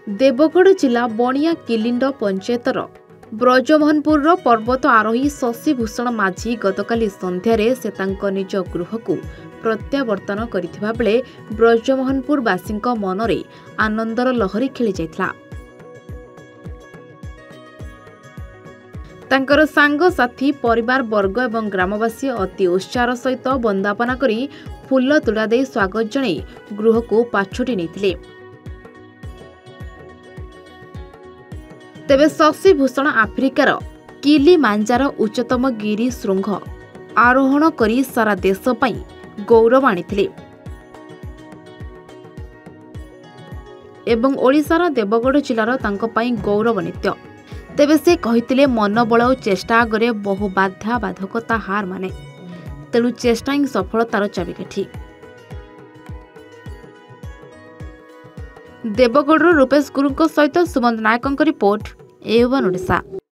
देवगढ़ जिला बणिया किलिंड पंचायतर ब्रजमोहनपुर पर्वत आरोही शशिभूषण माझी गतकाली संध्यारे से तांको निज गृह को प्रत्यावर्तन करिथिबा बेले ब्रजमोहनपुर वासींक मनरे आनंदर लहरी खेली जाइथिला। तांकर सांग साथी परिवार वर्ग एवं ग्रामवासी अति उत्साह सहित वंदापना करी फूल तुला दे स्वागत जणाई गृह को पाछुटी नेथिले। तेबे शशिभूषण आफ्रिकार किलिमांजार उच्चतम गिरी शृंग आरोहण करी सारा देश पई गौरव आनिथिले एवं ओडिशार देवगढ़ जिलार तांको पई गौरव नित्य। तेबे से कहिथिले मनोबल और चेष्टा आगरे बहु बाधा बाधकता हार माने, तेणु चेष्टा ही सफलतार चाबिकाठी। देवगढ़ रूपेश गुरुଙ୍କ सहित सुमंत नायकଙ୍କ रिपोर्ट ए1 ओडिशा।